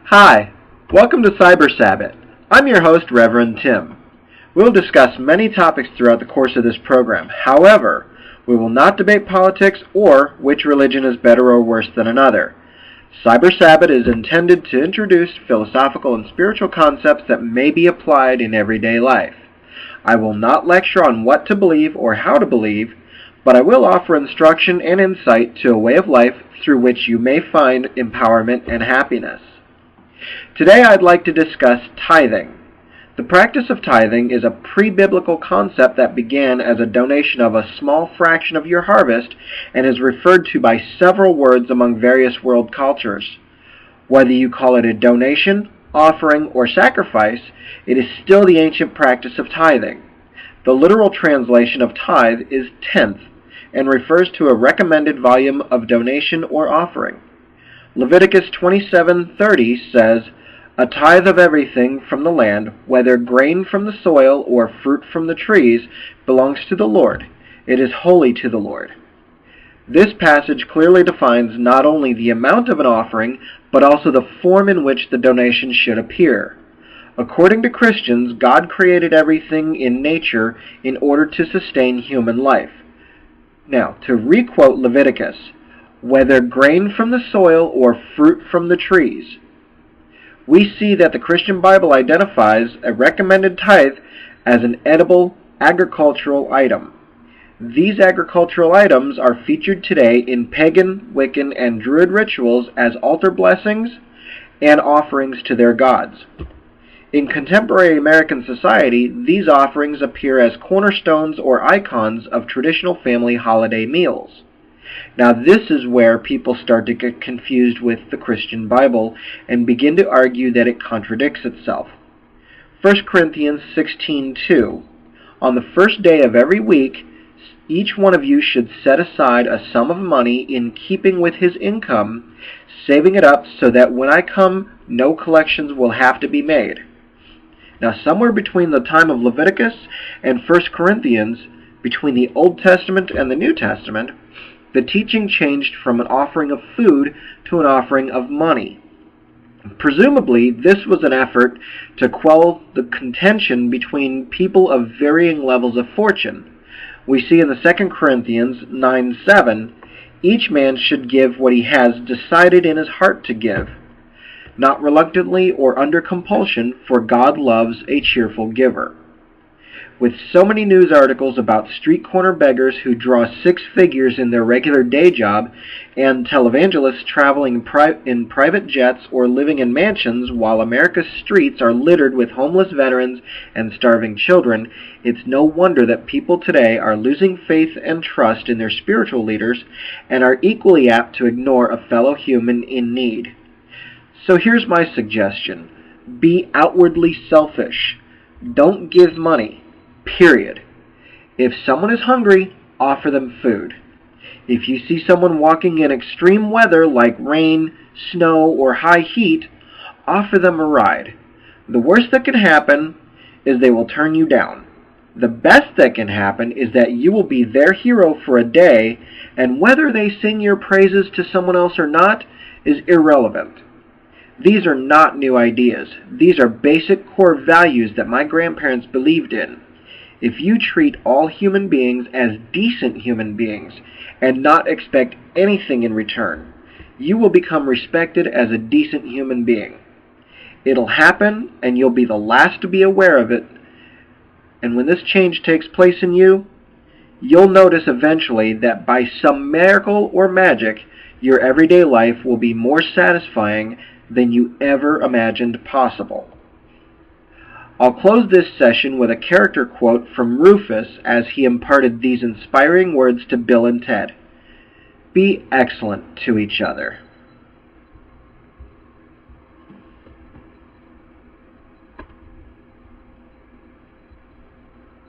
Hi, welcome to CyberSabbat. I'm your host, Reverend Tim. We'll discuss many topics throughout the course of this program. However, we will not debate politics or which religion is better or worse than another. CyberSabbat is intended to introduce philosophical and spiritual concepts that may be applied in everyday life. I will not lecture on what to believe or how to believe, but I will offer instruction and insight to a way of life through which you may find empowerment and happiness. Today I'd like to discuss tithing. The practice of tithing is a pre-biblical concept that began as a donation of a small fraction of your harvest and is referred to by several words among various world cultures. Whether you call it a donation, offering, or sacrifice, it is still the ancient practice of tithing. The literal translation of tithe is tenth and refers to a recommended volume of donation or offering. Leviticus 27:30 says, "A tithe of everything from the land, whether grain from the soil or fruit from the trees, belongs to the Lord. It is holy to the Lord." This passage clearly defines not only the amount of an offering, but also the form in which the donation should appear. According to Christians, God created everything in nature in order to sustain human life. Now, to requote Leviticus, "Whether grain from the soil or fruit from the trees," we see that the Christian Bible identifies a recommended tithe as an edible agricultural item. These agricultural items are featured today in pagan, Wiccan, and Druid rituals as altar blessings and offerings to their gods. In contemporary American society, these offerings appear as cornerstones or icons of traditional family holiday meals. Now this is where people start to get confused with the Christian Bible and begin to argue that it contradicts itself. 1 Corinthians 16:2, "On the first day of every week, each one of you should set aside a sum of money in keeping with his income, saving it up so that when I come, no collections will have to be made." Now somewhere between the time of Leviticus and 1 Corinthians, between the Old Testament and the New Testament, the teaching changed from an offering of food to an offering of money. Presumably, this was an effort to quell the contention between people of varying levels of fortune. We see in the 2 Corinthians 9:7, "Each man should give what he has decided in his heart to give, not reluctantly or under compulsion, for God loves a cheerful giver." With so many news articles about street corner beggars who draw six figures in their regular day job and televangelists traveling in private jets or living in mansions while America's streets are littered with homeless veterans and starving children, it's no wonder that people today are losing faith and trust in their spiritual leaders and are equally apt to ignore a fellow human in need. So here's my suggestion. Be outwardly selfish. Don't give money. Period. If someone is hungry, offer them food. If you see someone walking in extreme weather like rain, snow, or high heat, offer them a ride. The worst that can happen is they will turn you down. The best that can happen is that you will be their hero for a day, and whether they sing your praises to someone else or not is irrelevant. These are not new ideas. These are basic core values that my grandparents believed in. If you treat all human beings as decent human beings and not expect anything in return, you will become respected as a decent human being. It'll happen, and you'll be the last to be aware of it. And when this change takes place in you, you'll notice eventually that by some miracle or magic, your everyday life will be more satisfying than you ever imagined possible. I'll close this session with a character quote from Rufus as he imparted these inspiring words to Bill and Ted. "Be excellent to each other."